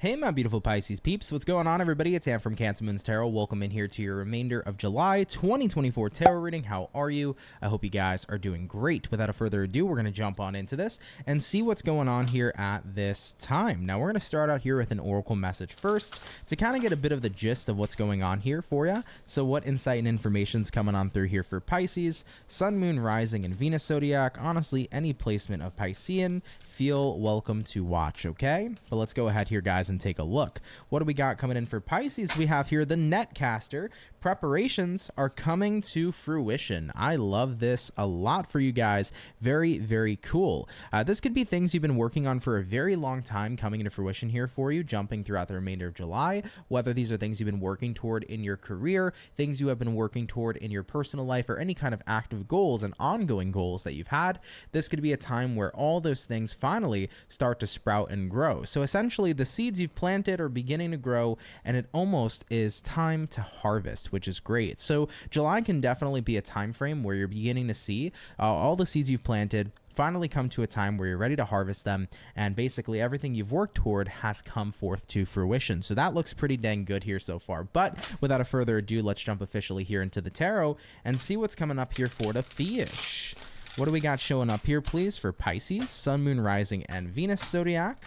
Hey my beautiful Pisces peeps, what's going on everybody? It's Ann from CancerMoonsTarot. Welcome in here to your remainder of July 2024 tarot reading. How are you? I hope you guys are doing great. Without further ado, we're going to jump on into this and see what's going on here at this time. Now we're going to start out here with an oracle message first to kind of get a bit of the gist of what's going on here for you. So what insight and information is coming on through here for Pisces, Sun, Moon, Rising, and Venus Zodiac. Honestly, any placement of Piscean, feel welcome to watch, okay? But let's go ahead here, guys, and take a look. What do we got coming in for Pisces? We have here the Netcaster. Preparations are coming to fruition. I love this a lot for you guys. Very, very cool. This could be things you've been working on for a very long time coming into fruition here for you, jumping throughout the remainder of July, whether these are things you've been working toward in your career, things you have been working toward in your personal life, or any kind of active goals and ongoing goals that you've had. This could be a time where all those things finally start to sprout and grow. So essentially the seeds you've planted are beginning to grow, and it almost is time to harvest, which is great. So July can definitely be a time frame where you're beginning to see all the seeds you've planted finally come to a time where you're ready to harvest them, and basically everything you've worked toward has come forth to fruition. So that looks pretty dang good here so far. But without further ado, let's jump officially here into the tarot and see what's coming up here for the fish. What do we got showing up here, please, for Pisces, Sun, Moon, Rising, and Venus Zodiac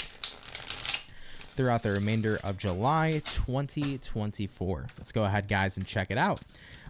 throughout the remainder of July 2024? Let's go ahead, guys, and check it out.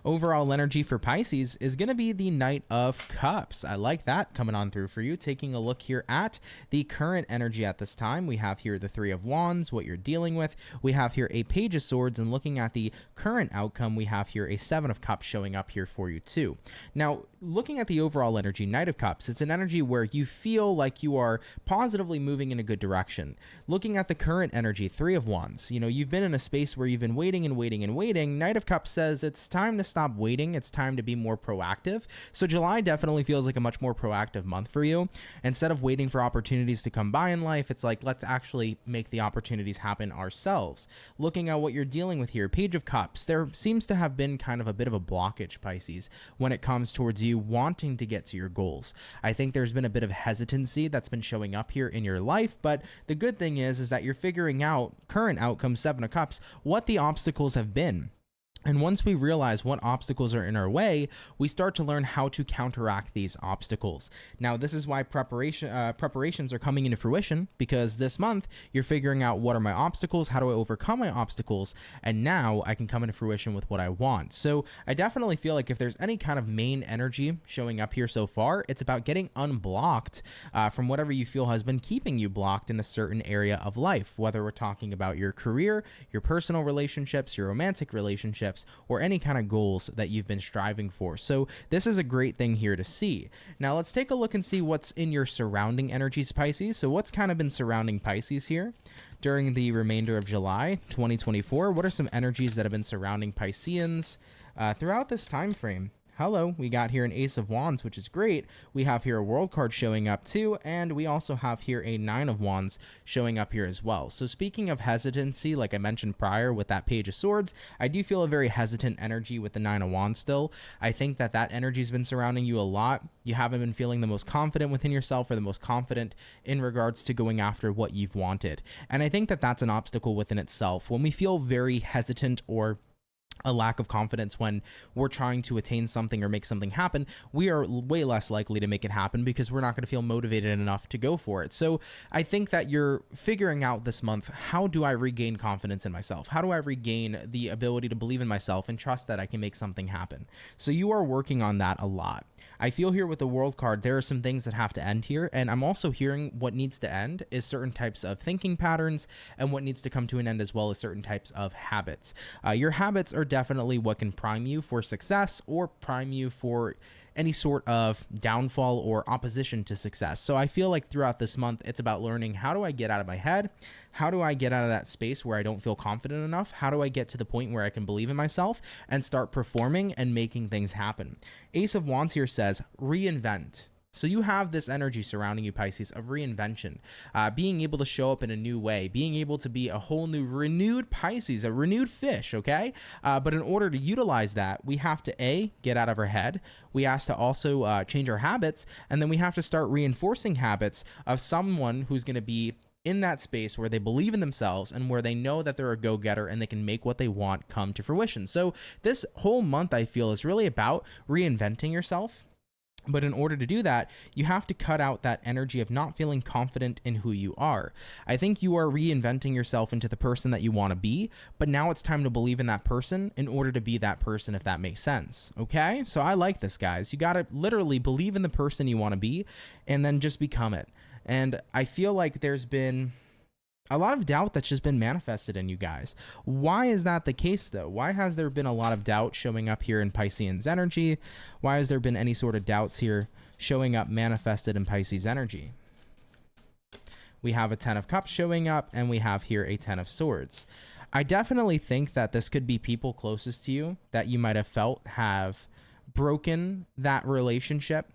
Overall energy for Pisces is going to be the Knight of Cups. I like that coming on through for you. Taking a look here at the current energy at this time, we have here the Three of Wands, what you're dealing with. We have here a Page of Swords, and looking at the current outcome, we have here a Seven of Cups showing up here for you too. Now, looking at the overall energy, Knight of Cups, it's an energy where you feel like you are positively moving in a good direction. Looking at the current energy, Three of Wands, you know, you've been in a space where you've been waiting and waiting and waiting. Knight of Cups says it's time to stop waiting. It's time to be more proactive. So July definitely feels like a much more proactive month for you. Instead of waiting for opportunities to come by in life, it's like, let's actually make the opportunities happen ourselves. Looking at what you're dealing with here, Page of Cups, there seems to have been kind of a bit of a blockage, Pisces, when it comes towards you wanting to get to your goals. I think there's been a bit of hesitancy that's been showing up here in your life, but the good thing is that you're figuring out, current outcome, Seven of Cups, what the obstacles have been. And once we realize what obstacles are in our way, we start to learn how to counteract these obstacles. Now, this is why preparations are coming into fruition, because this month you're figuring out, what are my obstacles? How do I overcome my obstacles? And now I can come into fruition with what I want. So I definitely feel like if there's any kind of main energy showing up here so far, it's about getting unblocked from whatever you feel has been keeping you blocked in a certain area of life, whether we're talking about your career, your personal relationships, your romantic relationships, or any kind of goals that you've been striving for. So this is a great thing here to see. Now let's take a look and see what's in your surrounding energies, Pisces. So what's kind of been surrounding Pisces here during the remainder of July 2024? What are some energies that have been surrounding Pisceans throughout this time frame? Hello, we got here an Ace of Wands, which is great. We have here a World card showing up too, and we also have here a Nine of Wands showing up here as well. So speaking of hesitancy, like I mentioned prior with that Page of Swords, I do feel a very hesitant energy with the Nine of Wands still. I think that energy has been surrounding you a lot. You haven't been feeling the most confident within yourself, or the most confident in regards to going after what you've wanted. And I think that that's an obstacle within itself. When we feel very hesitant or a lack of confidence when we're trying to attain something or make something happen, we are way less likely to make it happen because we're not going to feel motivated enough to go for it. So I think that you're figuring out this month, how do I regain confidence in myself? How do I regain the ability to believe in myself and trust that I can make something happen? So you are working on that a lot. I feel here with the World card, there are some things that have to end here. And I'm also hearing what needs to end is certain types of thinking patterns, and what needs to come to an end as well as certain types of habits. Your habits are definitely what can prime you for success, or prime you for any sort of downfall or opposition to success. So I feel like throughout this month, it's about learning, how do I get out of my head? How do I get out of that space where I don't feel confident enough? How do I get to the point where I can believe in myself and start performing and making things happen? Ace of Wands here says reinvent. So you have this energy surrounding you, Pisces, of reinvention, being able to show up in a new way, being able to be a whole new renewed Pisces, a renewed fish, okay? But in order to utilize that, we have to, A, get out of our head. We have to also change our habits, and then we have to start reinforcing habits of someone who's going to be in that space where they believe in themselves and where they know that they're a go-getter and they can make what they want come to fruition. So this whole month, I feel, is really about reinventing yourself. But in order to do that, you have to cut out that energy of not feeling confident in who you are. I think you are reinventing yourself into the person that you want to be, but now it's time to believe in that person in order to be that person, if that makes sense. Okay? So I like this, guys. You got to literally believe in the person you want to be and then just become it. And I feel like there's been a lot of doubt that's just been manifested in you guys. Why is that the case, though? Why has there been a lot of doubt showing up here in Piscean's energy? Why has there been any sort of doubts here showing up manifested in Pisces energy? We have a 10 of Cups showing up, and we have here a 10 of Swords. I definitely think that this could be people closest to you that you might have felt have broken that relationship.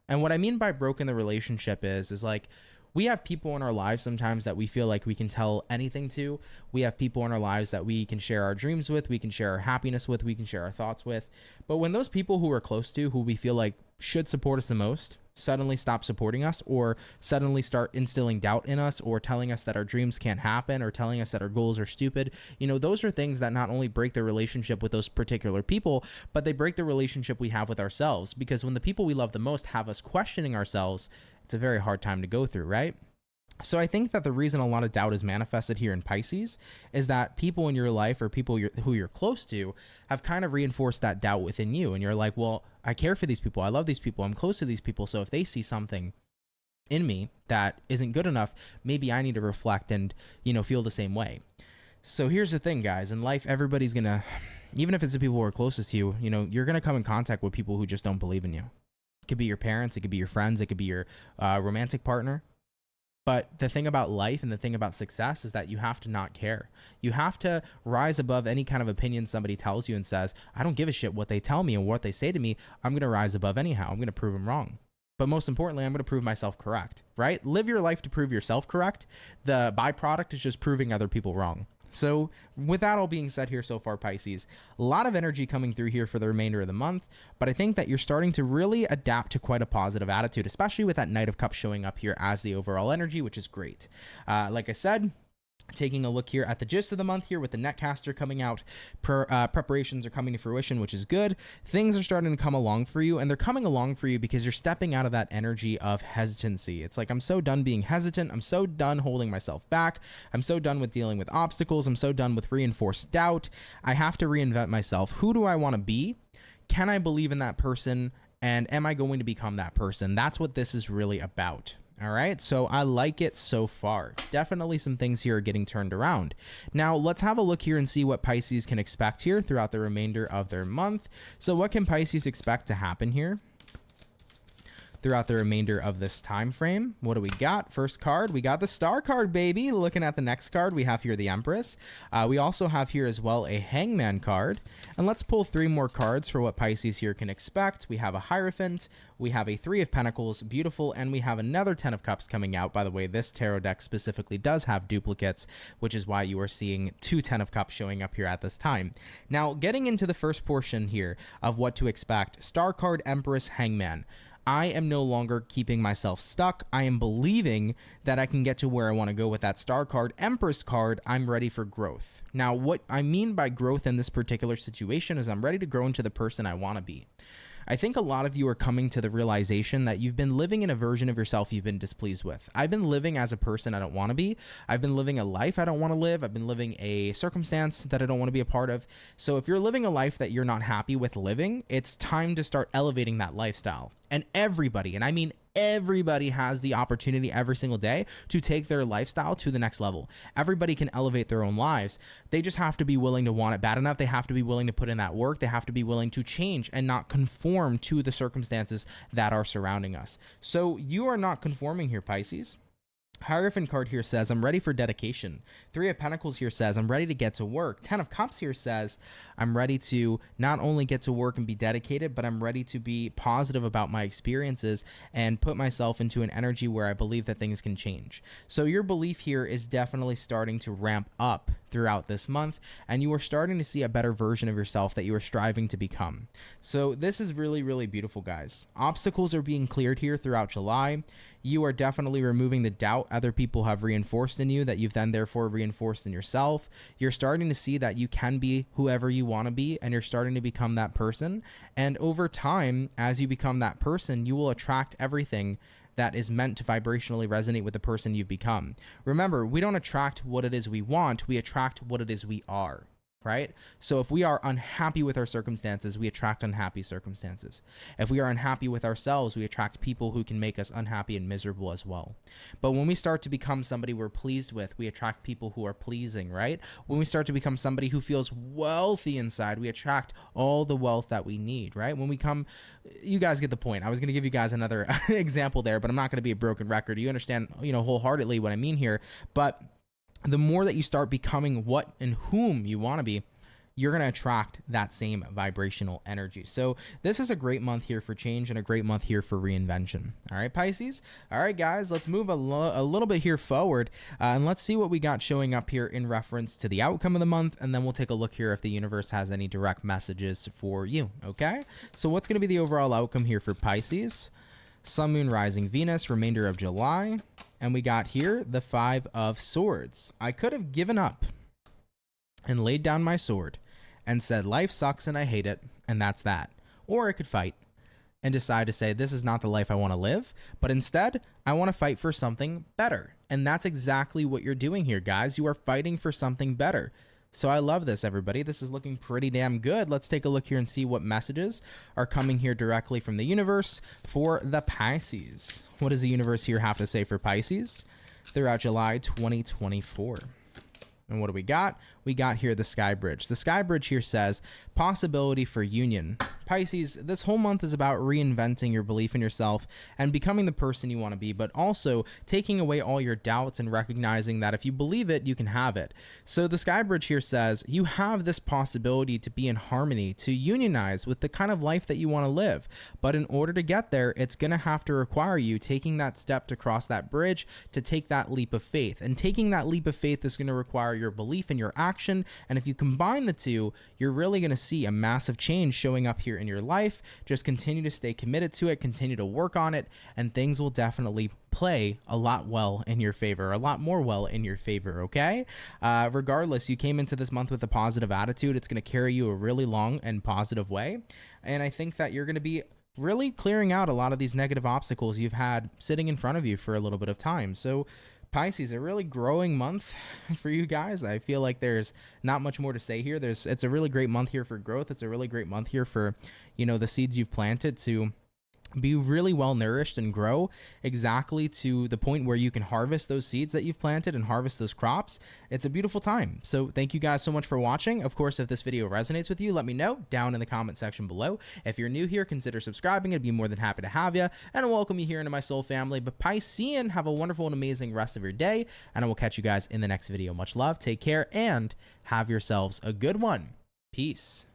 And what I mean by broken the relationship is like, we have people in our lives sometimes that we feel like we can tell anything to. We have people in our lives that we can share our dreams with, we can share our happiness with, we can share our thoughts with. But when those people who we're close to, who we feel like should support us the most, suddenly stop supporting us, or suddenly start instilling doubt in us, or telling us that our dreams can't happen, or telling us that our goals are stupid, you know, those are things that not only break the relationship with those particular people, but they break the relationship we have with ourselves. Because when the people we love the most have us questioning ourselves, it's a very hard time to go through, right? So I think that the reason a lot of doubt is manifested here in Pisces is that people in your life, or people who you're close to, have kind of reinforced that doubt within you. And you're like, well, I care for these people. I love these people. I'm close to these people. So if they see something in me that isn't good enough, maybe I need to reflect and, you know, feel the same way. So here's the thing, guys. In life, everybody's going to, even if it's the people who are closest to you, you know, you're going to come in contact with people who just don't believe in you. It could be your parents, it could be your friends, it could be your romantic partner. But the thing about life and the thing about success is that you have to not care. You have to rise above any kind of opinion somebody tells you and says, I don't give a shit what they tell me and what they say to me. I'm going to rise above anyhow. I'm going to prove them wrong. But most importantly, I'm going to prove myself correct, right? Live your life to prove yourself correct. The byproduct is just proving other people wrong. So with that all being said here so far, Pisces, a lot of energy coming through here for the remainder of the month, but I think that you're starting to really adapt to quite a positive attitude, especially with that Knight of Cups showing up here as the overall energy, which is great. Like I said, taking a look here at the gist of the month here with the Netcaster coming out, preparations are coming to fruition, which is good. Things are starting to come along for you, and they're coming along for you because you're stepping out of that energy of hesitancy. It's like, I'm so done being hesitant. I'm so done holding myself back. I'm so done with dealing with obstacles. I'm so done with reinforced doubt. I have to reinvent myself. Who do I want to be? Can I believe in that person? And am I going to become that person? That's what this is really about. All right, so I like it so far. Definitely some things here are getting turned around. Now, let's have a look here and see what Pisces can expect here throughout the remainder of their month. So what can Pisces expect to happen here throughout the remainder of this time frame? What do we got? First card, we got the Star card, baby. Looking at the next card, we have here the Empress. We also have here as well a Hangman card. And let's pull 3 more cards for what Pisces here can expect. We have a Hierophant, we have a 3 of Pentacles, beautiful, and we have another 10 of Cups coming out. By the way, this tarot deck specifically does have duplicates, which is why you are seeing 2 10 of Cups showing up here at this time. Now, getting into the first portion here of what to expect, Star card, Empress, Hangman. I am no longer keeping myself stuck. I am believing that I can get to where I want to go with that Star card. Empress card, I'm ready for growth. Now, what I mean by growth in this particular situation is I'm ready to grow into the person I want to be. I think a lot of you are coming to the realization that you've been living in a version of yourself you've been displeased with. I've been living as a person I don't want to be. I've been living a life I don't want to live. I've been living a circumstance that I don't want to be a part of. So if you're living a life that you're not happy with living, it's time to start elevating that lifestyle. And everybody, and I mean everybody, has the opportunity every single day to take their lifestyle to the next level. Everybody can elevate their own lives. They just have to be willing to want it bad enough. They have to be willing to put in that work. They have to be willing to change and not conform to the circumstances that are surrounding us. So you are not conforming here, Pisces. Hierophant card here says, I'm ready for dedication. 3 of Pentacles here says, I'm ready to get to work. 10 of Cups here says, I'm ready to not only get to work and be dedicated, but I'm ready to be positive about my experiences and put myself into an energy where I believe that things can change. So your belief here is definitely starting to ramp up throughout this month, and you are starting to see a better version of yourself that you are striving to become. So this is really, really beautiful, guys. Obstacles are being cleared here throughout July. You are definitely removing the doubt other people have reinforced in you that you've then therefore reinforced in yourself. You're starting to see that you can be whoever you want to be, and you're starting to become that person. And over time, as you become that person, you will attract everything that is meant to vibrationally resonate with the person you've become. Remember, we don't attract what it is we want, we attract what it is we are, right? So if we are unhappy with our circumstances, we attract unhappy circumstances. If we are unhappy with ourselves, we attract people who can make us unhappy and miserable as well. But when we start to become somebody we're pleased with, we attract people who are pleasing, right? When we start to become somebody who feels wealthy inside, we attract all the wealth that we need, right? When we come, you guys get the point. I was going to give you guys another example there, but I'm not going to be a broken record. You understand, wholeheartedly what I mean here. But the more that you start becoming what and whom you want to be, you're going to attract that same vibrational energy. So this is a great month here for change and a great month here for reinvention. All right, Pisces. All right, guys, let's move a little bit here forward and let's see what we got showing up here in reference to the outcome of the month. And then we'll take a look here if the universe has any direct messages for you. Okay, so what's going to be the overall outcome here for Pisces? Sun, Moon, Rising, Venus, remainder of July. And we got here the 5 of Swords. I could have given up and laid down my sword and said, life sucks and I hate it, and that's that. Or I could fight and decide to say, this is not the life I want to live, but instead, I want to fight for something better. And that's exactly what you're doing here, guys. You are fighting for something better. So I love this, everybody. This is looking pretty damn good. Let's take a look here and see what messages are coming here directly from the universe for the Pisces. What does the universe here have to say for Pisces throughout July 2024? And what do we got? We got here the Sky Bridge. The Sky Bridge here says possibility for union. Pisces, this whole month is about reinventing your belief in yourself and becoming the person you want to be, but also taking away all your doubts and recognizing that if you believe it, you can have it. So the Sky Bridge here says you have this possibility to be in harmony, to unionize with the kind of life that you want to live. But in order to get there, it's going to have to require you taking that step to cross that bridge, to take that leap of faith. And taking that leap of faith is going to require your belief and your action. And if you combine the two, you're really going to see a massive change showing up here in your life. Just continue to stay committed to it, continue to work on it, and things will definitely play a lot well in your favor, a lot more well in your favor, okay? Regardless, you came into this month with a positive attitude. It's going to carry you a really long and positive way. And I think that you're going to be really clearing out a lot of these negative obstacles you've had sitting in front of you for a little bit of time. So Pisces, a really growing month for you guys. I feel like there's not much more to say here. It's a really great month here for growth. It's a really great month here for, the seeds you've planted to be really well nourished and grow exactly to the point where you can harvest those seeds that you've planted and harvest those crops. It's a beautiful time. So thank you guys so much for watching. Of course, if this video resonates with you, let me know down in the comment section below. If you're new here, consider subscribing. I'd be more than happy to have you and welcome you here into my soul family. But Piscean, have a wonderful and amazing rest of your day, and I will catch you guys in the next video. Much love, take care, and have yourselves a good one. Peace.